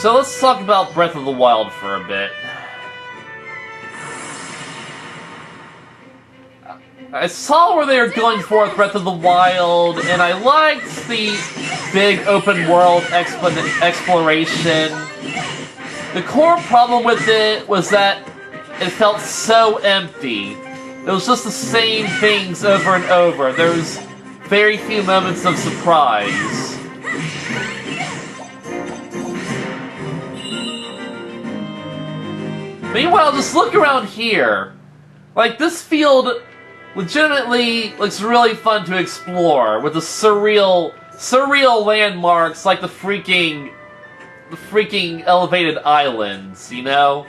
So let's talk about Breath of the Wild for a bit. I saw where they were going for with Breath of the Wild, and I liked the big open world exploration. The core problem with it was that it felt so empty. It was just the same things over and over. There was very few moments of surprise. Meanwhile, just look around here. Like, this field legitimately looks really fun to explore, with the surreal landmarks like the freaking elevated islands, you know?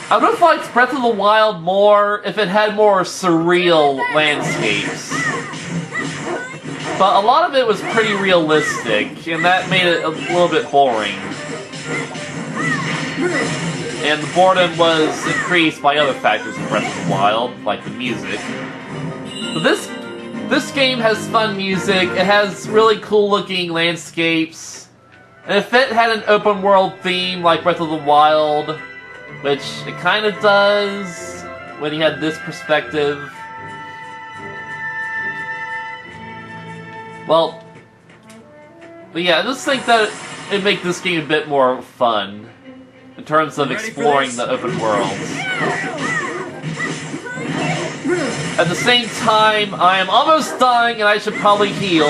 I would have liked Breath of the Wild more if it had more surreal landscapes. But a lot of it was pretty realistic, and that made it a little bit boring. And the boredom was increased by other factors in Breath of the Wild, like the music. But this game has fun music, it has really cool looking landscapes, and if it had an open world theme like Breath of the Wild, which it kind of does when you had this perspective, well, but yeah, I just think that it'd make this game a bit more fun in terms of exploring the open world. At the same time, I am almost dying and I should probably heal.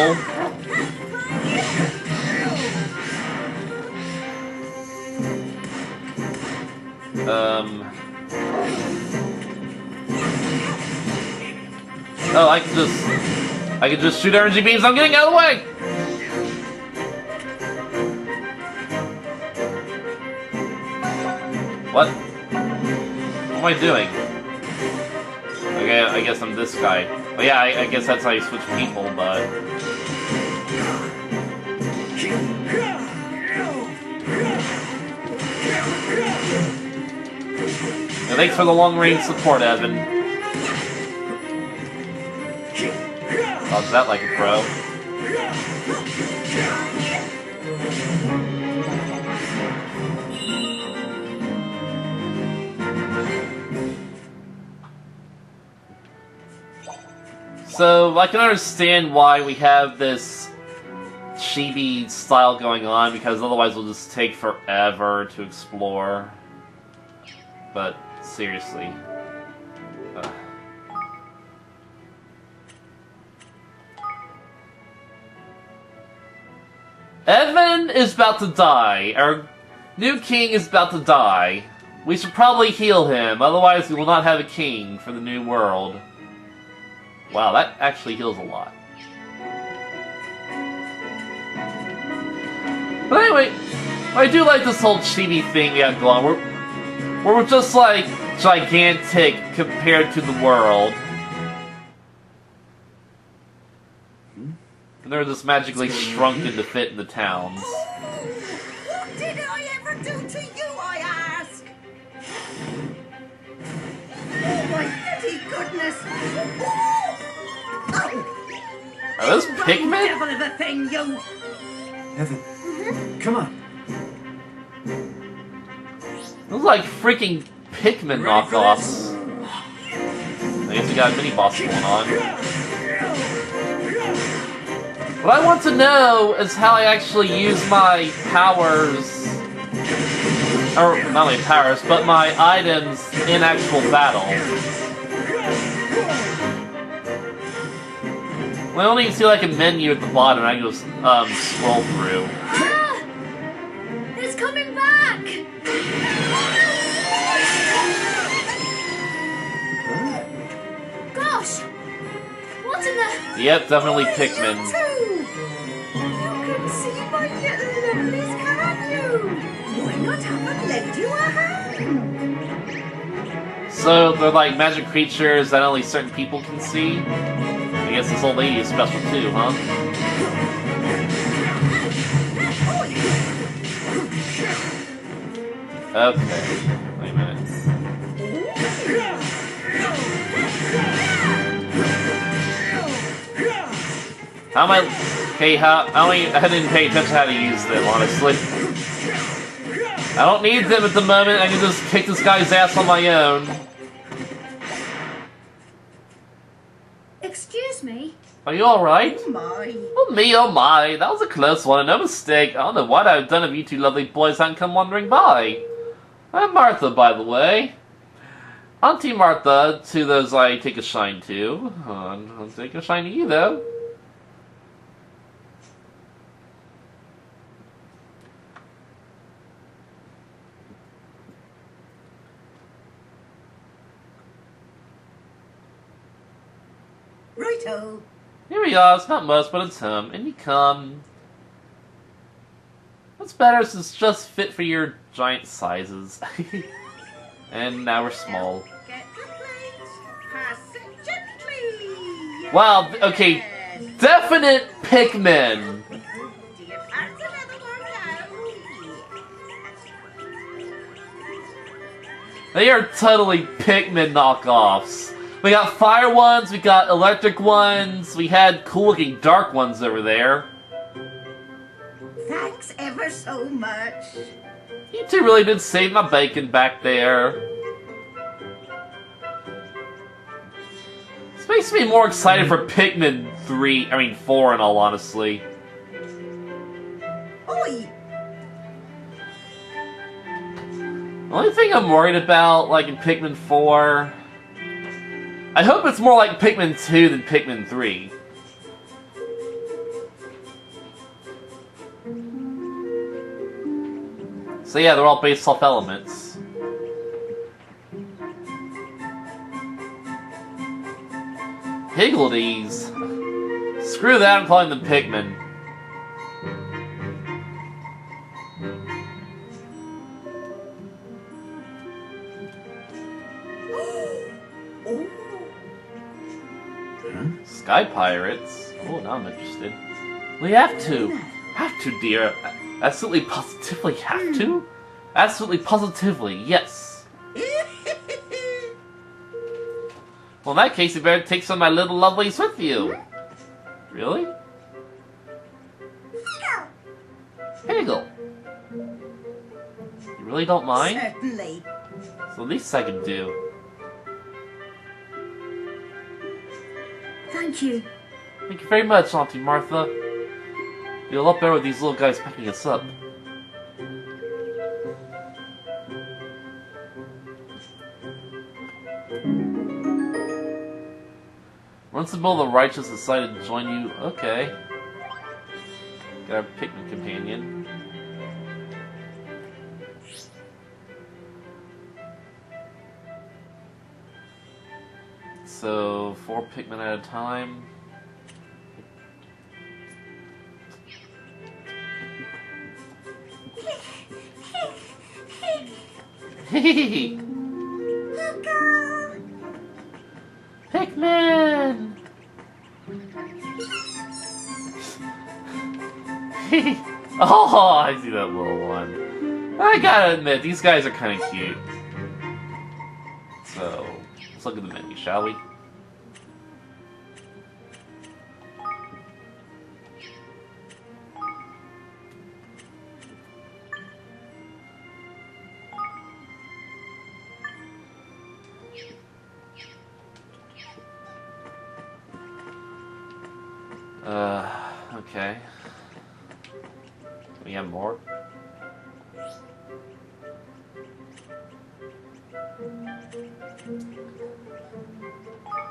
Oh, I can just shoot energy beams. I'm getting out of the way! What? What am I doing? Okay, I guess I'm this guy. Well, yeah, I guess that's how you switch people, but... Yeah, thanks for the long-range support, Evan. Dodge that like a pro. So, I can understand why we have this chibi style going on, because otherwise it'll just take forever to explore. But, seriously. Evan is about to die. Our new king is about to die. We should probably heal him, otherwise we will not have a king for the new world. Wow, that actually heals a lot. But anyway, I do like this whole chibi thing we have going on. We're just like gigantic compared to the world. And they're just magically shrunken to fit in the towns. What did I ever do to you, I ask? Oh my bloody goodness! Are those Pikmin? Devil of a thing, you! Evan, come on. Those like freaking Pikmin knockoffs. I guess we got a mini-boss going on. What I want to know is how I actually use my powers, or not my powers, but my items in actual battle. I don't even see like a menu at the bottom. I can just scroll through. Ah! It's coming back! Gosh! What in the... Yep, definitely Pikmin. You can see my little lovelies, can't you? Why not have a lend you a hand? So they're like magic creatures that only certain people can see? I guess this old lady is special too, huh? Okay. Wait a minute. How am I... Okay, I didn't pay attention how to use them, honestly. I don't need them at the moment, I can just kick this guy's ass on my own. Excuse me? Are you alright? Oh my. Oh me, oh my, that was a close one, no mistake. I don't know what I've done if you two lovely boys hadn't come wandering by. I'm Martha, by the way. Auntie Martha, to those I take a shine to. I'll take a shine to you, though. Righto. Here we are, it's not much, but it's home. And you come. What's better is it's just fit for your giant sizes. And now we're small. Get the plate. Pass it gently. Wow, okay. Definite Pikmin! Do you fancy another one now? They are totally Pikmin knockoffs. We got fire ones, we got electric ones, we had cool looking dark ones over there. Thanks ever so much. You two really did save my bacon back there. This makes me more excited for Pikmin 4 in all honesty. Oi! The only thing I'm worried about, like in Pikmin 4... I hope it's more like Pikmin 2 than Pikmin 3. So yeah, they're all based off elements. Higgledies. Screw that, I'm calling them Pikmin. Oh. Sky Pirates? Oh, now I'm interested. We have to! Have to, dear. Absolutely positively have to? Absolutely positively, yes. Well, in that case, you better take some of my little lovelies with you. Really? Haggle. You really don't mind? Certainly. So the least I can do. Thank you. Thank you very much, Auntie Martha. You're a lot better with these little guys picking us up. Runcible the Righteous decided to join you. Okay. Got a Pikmin companion. So, 4 Pikmin at a time. Hehehe! Pikmin! Oh, I see that little one. I gotta admit, these guys are kind of cute. So, let's look at the menu, shall we? Okay. We have more?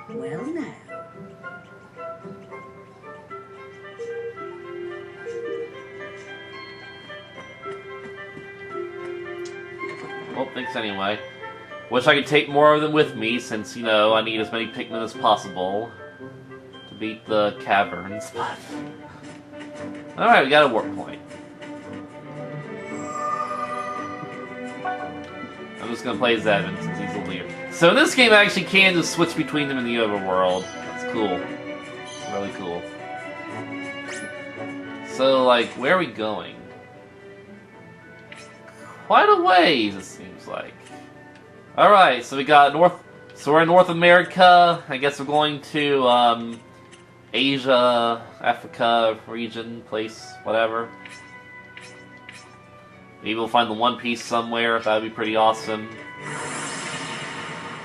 Well now. Well, thanks anyway. Wish I could take more of them with me, since, you know, I need as many Pikmin as possible to beat the caverns, but... Alright, we got a warp point. I'm just gonna play as Evan since he's a leader. So in this game, I actually can just switch between them in the overworld. That's cool. It's really cool. So, like, where are we going? Quite a ways, it seems like. Alright, so we got North... So we're in North America. I guess we're going to, Asia, Africa region, place, whatever. Maybe we'll find the One Piece somewhere. That'd be pretty awesome.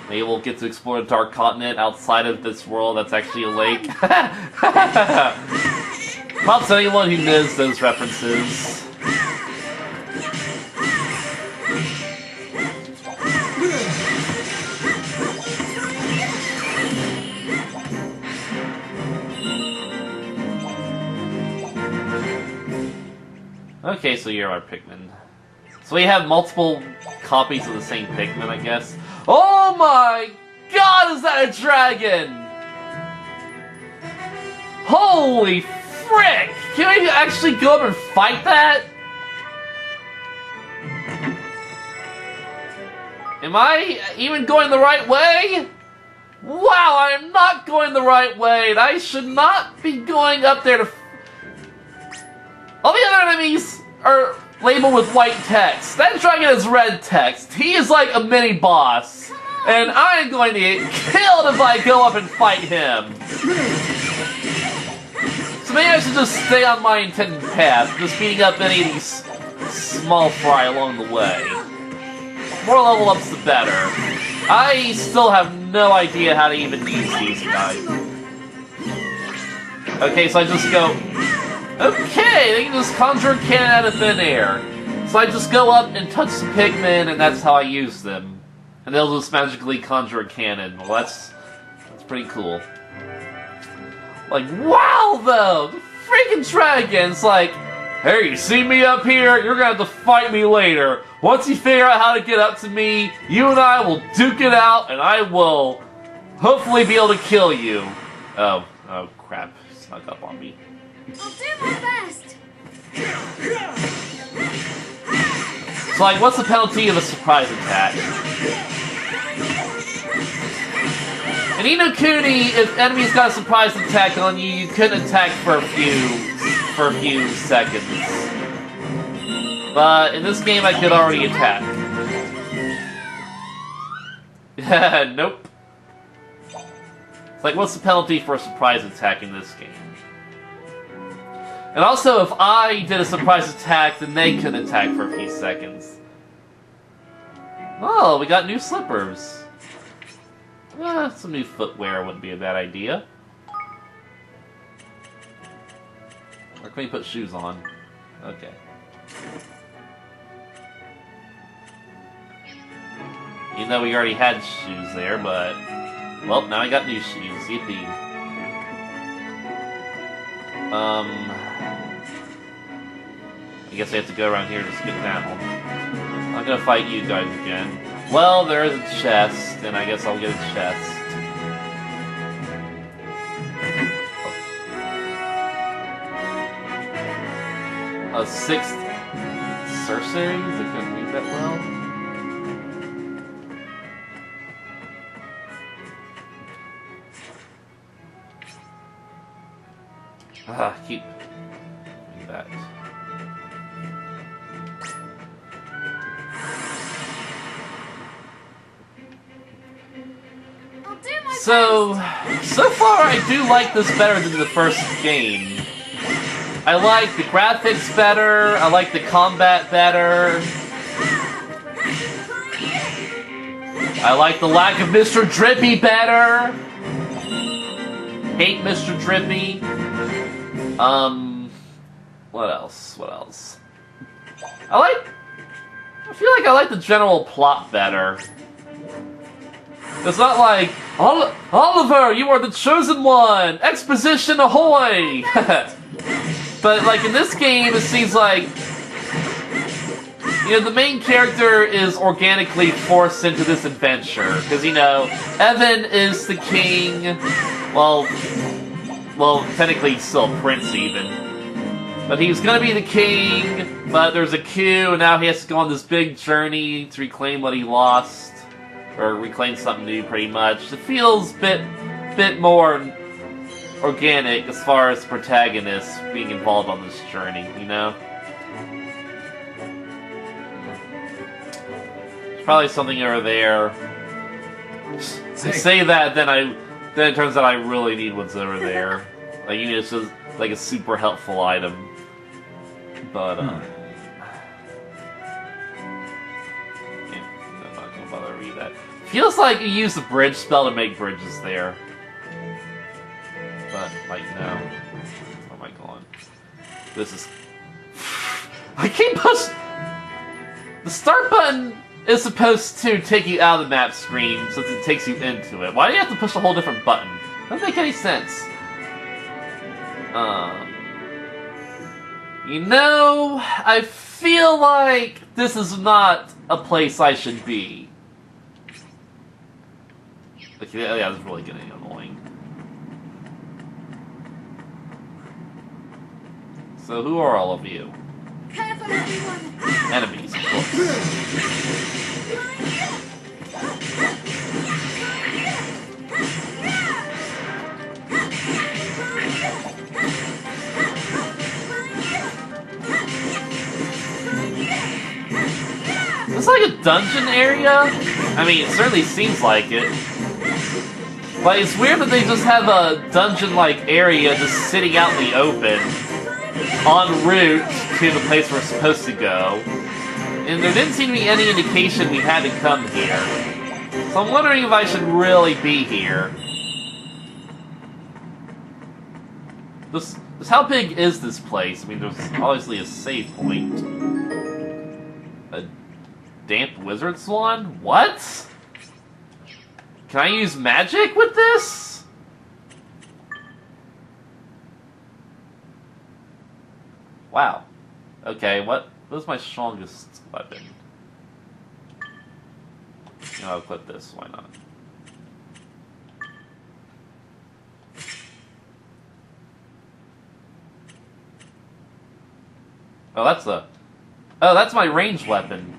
Maybe we'll get to explore a dark continent outside of this world that's actually a lake. Props to anyone who knows those references. Okay, so you're our Pikmin. So we have multiple copies of the same Pikmin, I guess. Oh my god, is that a dragon? Holy frick! Can we actually go up and fight that? Am I even going the right way? Wow, I am not going the right way, and I should not be going up there to... All the other enemies are labeled with white text. That dragon is red text. He is like a mini-boss. And I am going to get killed if I go up and fight him. So maybe I should just stay on my intended path, just beating up any of these small fry along the way. More level ups the better. I still have no idea how to even use these guys. Okay, so I just go... Okay, they can just conjure a cannon out of thin air. So I just go up and touch the Pikmin, and that's how I use them. And they'll just magically conjure a cannon. Well, that's pretty cool. Like, wow, though! The freaking dragon's like, hey, you see me up here? You're gonna have to fight me later. Once you figure out how to get up to me, you and I will duke it out, and I will hopefully be able to kill you. Oh crap. Snuck up on me. I'll do my best. So, like, what's the penalty of a surprise attack? In Kuni, if enemies got a surprise attack on you, you couldn't attack for a few seconds. But in this game, I could already attack. Nope. It's like, what's the penalty for a surprise attack in this game? And also, if I did a surprise attack, then they could attack for a few seconds. Oh, we got new slippers. Some new footwear wouldn't be a bad idea. Or can we put shoes on? Okay. Even though we already had shoes there, but... Well, now I got new shoes. Yippee. I guess I have to go around here to just get down. I'm gonna fight you guys again. Well, there is a chest, and I guess I'll get a chest. A sixth sorceries? I couldn't read that well. Keep that. So far I do like this better than the first game. I like the graphics better, I like the combat better. I like the lack of Mr. Drippy better. Hate Mr. Drippy. What else? I feel like I like the general plot better. It's not like, Oliver, you are the chosen one! Exposition ahoy! But, like, in this game, it seems like, you know, the main character is organically forced into this adventure. Because, you know, Evan is the king, well, technically he's still a prince, even. But he was gonna be the king, but there's a coup, and now he has to go on this big journey to reclaim what he lost. Or reclaim something new, pretty much. It feels a bit more organic as far as protagonists being involved on this journey, you know? There's probably something over there. I say that, then it turns out I really need what's over there. Like, you know, it's just like a super helpful item. But, yeah, I'm not gonna bother to read that. Feels like you use the bridge spell to make bridges there. But, like, no. Oh my god. This is... I can't push... The start button is supposed to take you out of the map screen since it takes you into it. Why do you have to push a whole different button? Doesn't make any sense. You know, I feel like this is not a place I should be. Okay, yeah, this is really getting annoying. So who are all of you? Careful, everyone. Enemies, of course. It's like a dungeon area? I mean, it certainly seems like it. But it's weird that they just have a dungeon-like area just sitting out in the open, en route to the place we're supposed to go. And there didn't seem to be any indication we had to come here. So I'm wondering if I should really be here. Just how big is this place? I mean, there's obviously a save point. A damp wizard swan? What? Can I use magic with this? Wow. Okay, what's my strongest weapon? You know, I'll equip this, why not? Oh, that's my ranged weapon.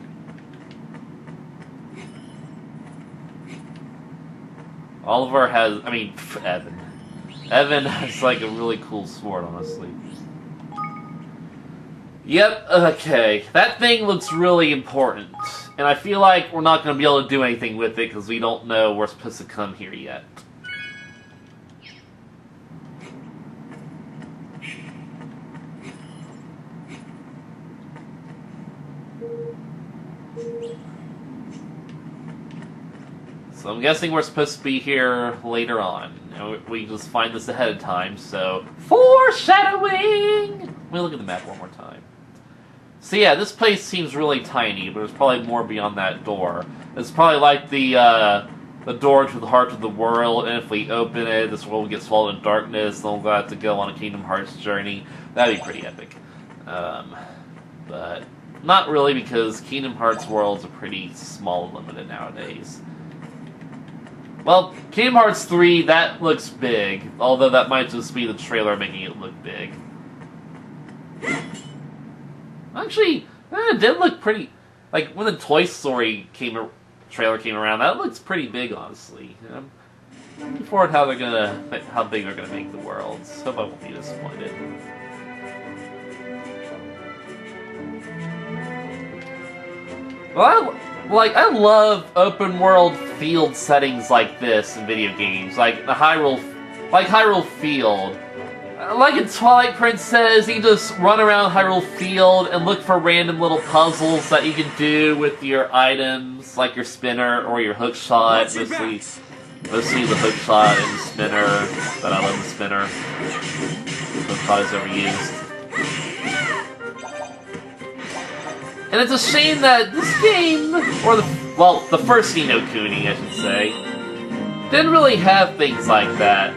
Oliver has, Evan. Evan has like a really cool sword, honestly. Yep, okay. That thing looks really important. And I feel like we're not going to be able to do anything with it because we don't know we're supposed to come here yet. So I'm guessing we're supposed to be here later on. And we just find this ahead of time, so... Foreshadowing! Let me look at the map one more time. So yeah, this place seems really tiny, but there's probably more beyond that door. It's probably like the door to the heart of the world, and if we open it, this world will get swallowed in darkness, then we'll have to go on a Kingdom Hearts journey. That'd be pretty epic. But not really, because Kingdom Hearts worlds are pretty small and limited nowadays. Well, Kingdom Hearts 3, that looks big, although that might just be the trailer making it look big. Actually, it did look pretty... Like, when the Toy Story trailer came around, that looks pretty big, honestly. I'm looking forward to how big they're gonna make the worlds. Hope I won't be disappointed. Well, I love open world field settings like this in video games, like Hyrule Field. Like in Twilight Princess, you can just run around Hyrule Field and look for random little puzzles that you can do with your items, like your spinner or your hook shot. Mostly the hook shot and the spinner, but I love the spinner. Hook shot is overused. And it's a shame that this game, or the first Ni no Kuni, I should say, didn't really have things like that.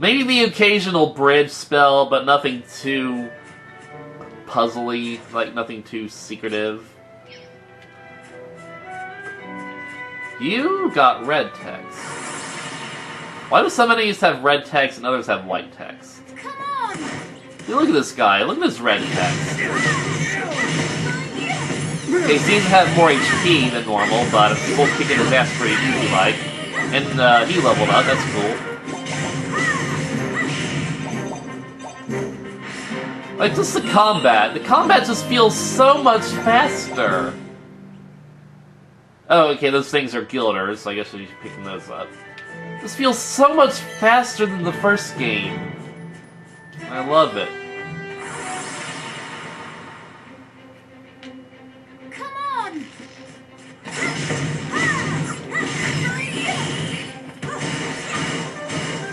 Maybe the occasional bridge spell, but nothing too puzzly, like nothing too secretive. You got red text. Why do some enemies have red text and others have white text? Come on! You look at this guy, look at this red text. He seems to have more HP than normal, but people kicking his ass pretty easy, like. And he leveled up, that's cool. Like, just the combat. The combat just feels so much faster. Oh, okay, those things are guilders, so I guess we should be picking those up. This feels so much faster than the first game. I love it. Come on!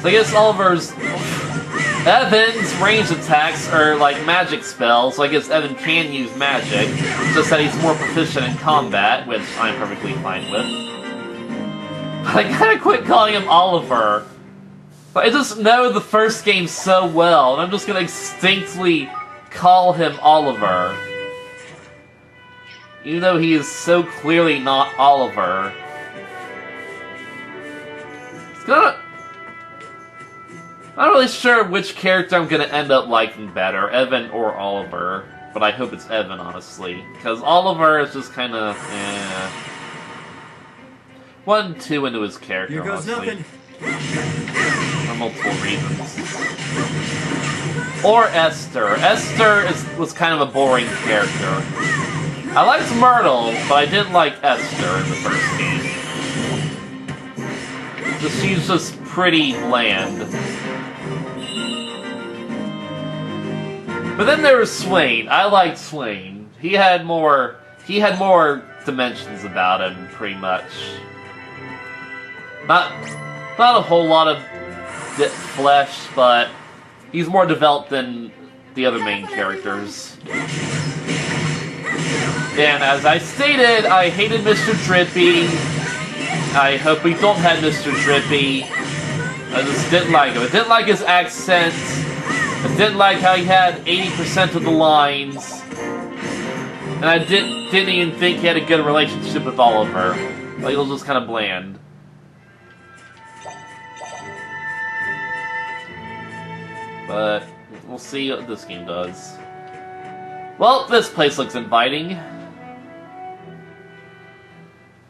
So I guess Evan's ranged attacks are like magic spells, so I guess Evan can use magic, just that he's more proficient in combat, which I'm perfectly fine with. But I gotta quit calling him Oliver. I just know the first game so well, and I'm just gonna instinctively call him Oliver. Even though he is so clearly not Oliver. It's gonna... I'm not really sure which character I'm gonna end up liking better, Evan or Oliver. But I hope it's Evan, honestly. Because Oliver is just kinda... eh. 1-2 into his character, Here goes honestly. nothing. For multiple reasons. Or Esther. Esther was kind of a boring character. I liked Myrtle, but I didn't like Esther in the first game. So she's just pretty bland. But then there was Swain. I liked Swain. He had more dimensions about him, pretty much. Not a whole lot of flesh, but he's more developed than the other main characters. And as I stated, I hated Mr. Drippy. I hope we don't have Mr. Drippy. I just didn't like him. I didn't like his accent. I didn't like how he had 80% of the lines. And I didn't even think he had a good relationship with Oliver. Like, it was just kind of bland. But we'll see what this game does. Well, this place looks inviting.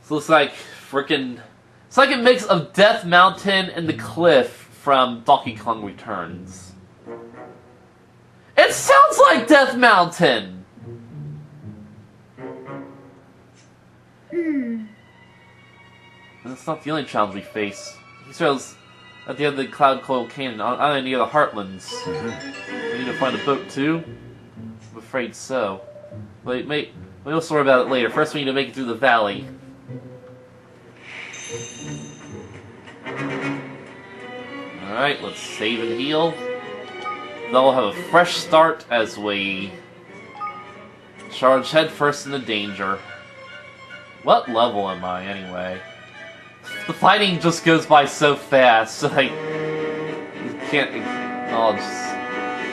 This looks like frickin'... It's like a mix of Death Mountain and the Cliff from Donkey Kong Returns. It sounds like Death Mountain! And it's not the only challenge we face. He says at the end of the Cloud Coil Canyon, on any of the Heartlands. We need to find a boat too? I'm afraid so. Wait, we'll worry about it later. First we need to make it through the valley. Alright, let's save and heal. Then we'll have a fresh start as we charge headfirst into danger. What level am I, anyway? The fighting just goes by so fast, like... You can't acknowledge...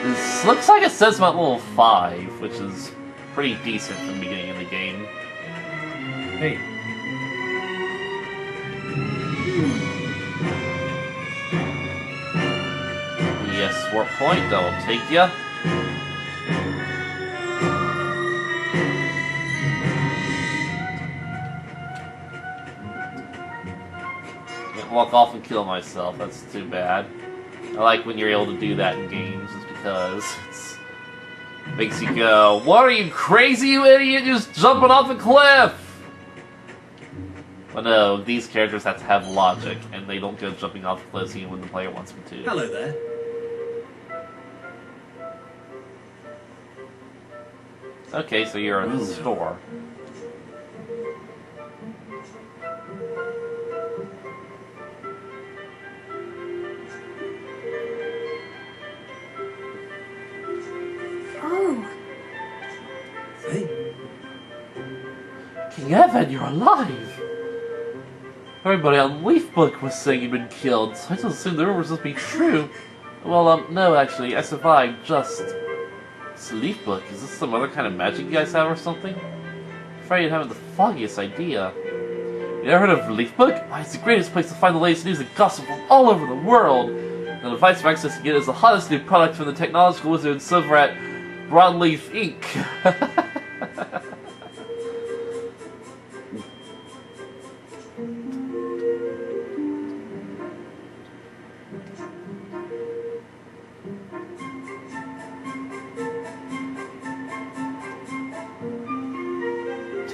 This looks like it says I'm at level 5, which is pretty decent from the beginning of the game. Hey. Yes, warp point, that will take ya. Can't walk off and kill myself, that's too bad. I like when you're able to do that in games, just because it makes you go, "What are you, crazy, you idiot? You're just jumping off a cliff!" But no, these characters have to have logic, and they don't go jumping off cliffs even when the player wants them to. Hello there. Okay, so you're in the store. Oh, Hey. King Evan, you're alive! Everybody on Leafbook was saying you'd been killed, so I just assumed the rumors must be true. Well, no, actually, I survived, just... This Leafbook, is this some other kind of magic you guys have or something? I'm afraid you haven't the foggiest idea. You ever heard of Leafbook? Why, it's the greatest place to find the latest news and gossip from all over the world! And the device for accessing it is the hottest new product from the technological wizards over at Broadleaf Inc.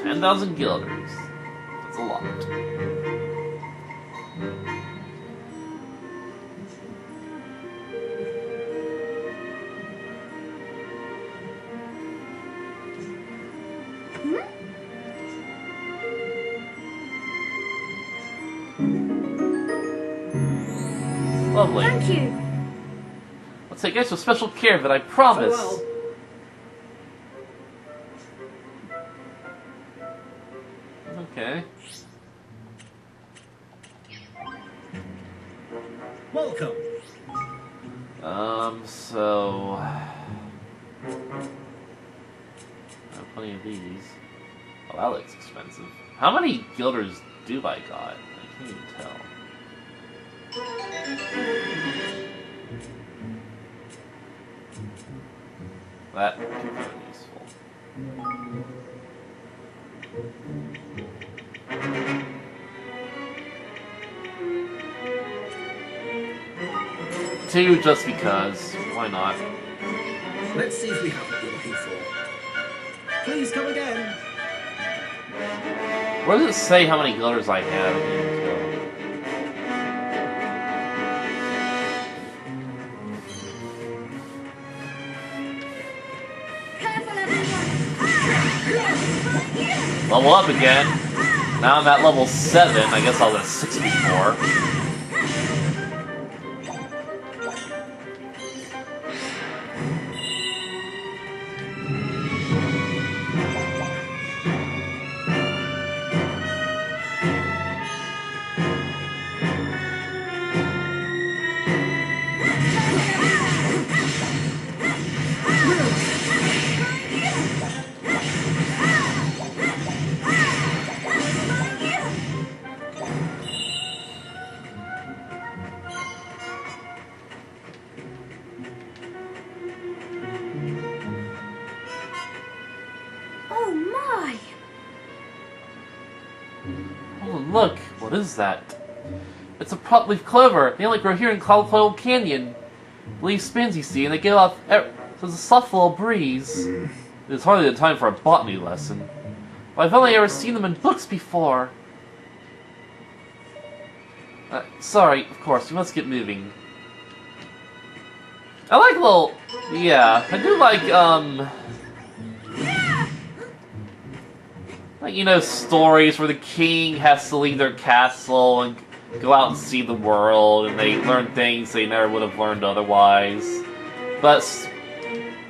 $10,000 guilders. That's a lot. Lovely. Thank you. I'll take extra special care of it, I promise. Farewell. Okay. Welcome. So... I have plenty of these. Oh, that looks expensive. How many guilders do I got? I can't even tell. That could be very useful. Two, just because. Why not? Let's see if we have what you're looking for. Please come again. Where does it say how many guilders I have? I can't even tell. Careful, everyone. Level up again. Now I'm at level 7. I guess I was at 6 before. Oh my! Oh, look. What is that? It's a prop leaf clover. They only grow here in Cloud Canyon. Leaf spins, you see, and they give off... So there's a soft little breeze. It's hardly the time for a botany lesson. But I've only ever seen them in books before. Sorry, of course, we must get moving. I like little... Yeah, I do like, like, you know, stories where the king has to leave their castle and go out and see the world, and they learn things they never would have learned otherwise. But,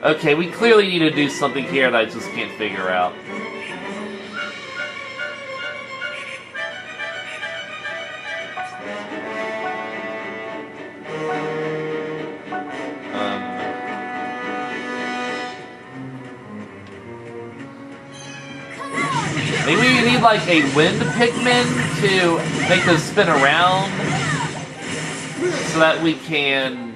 okay, we clearly need to do something here that I just can't figure out. Maybe we need like a wind Pikmin to make those spin around so that we can...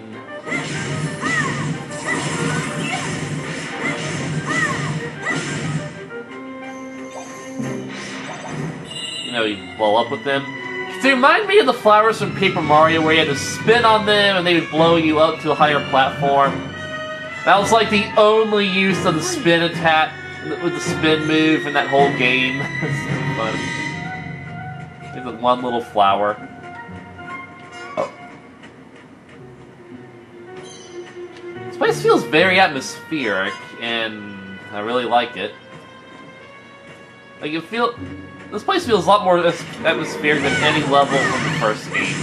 You know, you blow up with them. They remind me of the flowers from Paper Mario where you had to spin on them and they would blow you up to a higher platform. That was like the only use of the spin attack with the spin move in that whole game. It's so fun. There's one little flower. Oh. This place feels very atmospheric, and I really like it. Like, this place feels a lot more atmospheric than any level from the first game.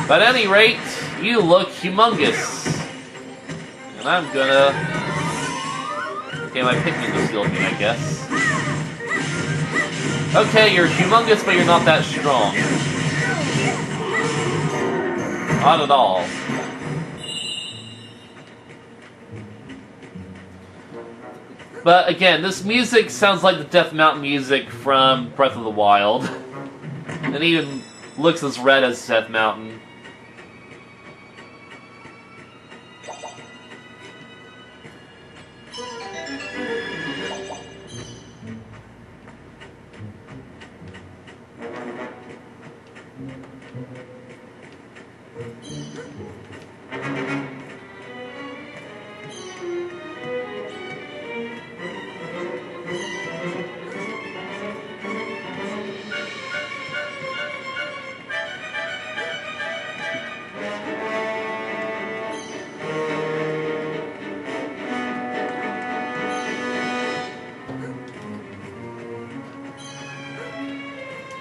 But at any rate, you look humongous. And I'm gonna... Okay, my Pikmin just healed me, I guess. Okay, you're humongous, but you're not that strong. Not at all. But again, this music sounds like the Death Mountain music from Breath of the Wild. It even looks as red as Death Mountain.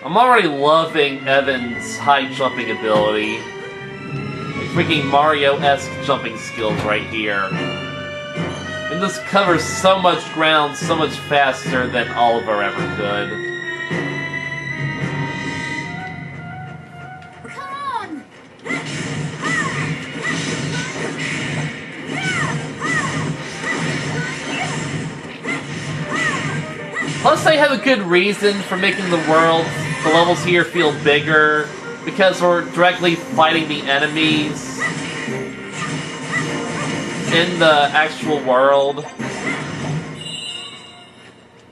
I'm already loving Evan's high jumping ability. Like freaking Mario-esque jumping skills right here. And this covers so much ground so much faster than Oliver ever could. Come on! Plus they have a good reason for making the levels here feel bigger, because we're directly fighting the enemies in the actual world,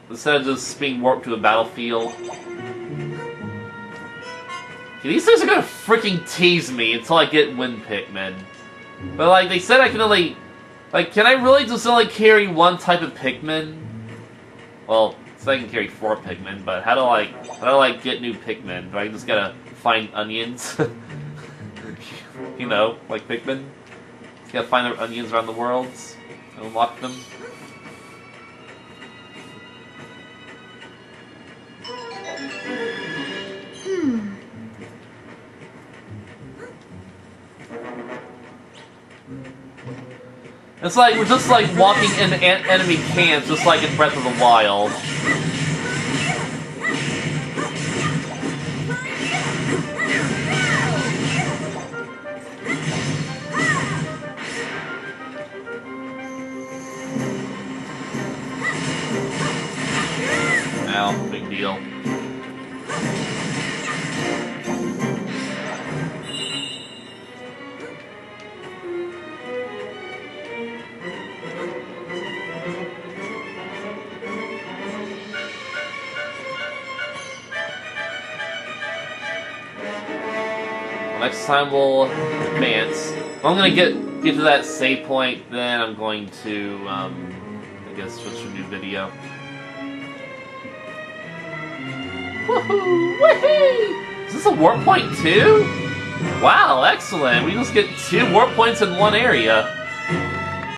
instead of just being warped to a battlefield. Okay, these things are gonna freaking tease me until I get Wind Pikmin. But like, they said I can only... Like, can I really just only carry one type of Pikmin? Well, so I can carry 4 Pikmin, but how do I get new Pikmin? Do I just gotta find onions? You know, like Pikmin? Just gotta find the onions around the worlds and unlock them. It's like, we're just like walking in enemy camps, just like in Breath of the Wild. Ow, big deal. Next time we'll advance. If I'm gonna get to that save point, then I'm going to, I guess, switch to a new video. Woohoo! Woohoo! Is this a warp point too? Wow, excellent! We just get 2 warp points in one area.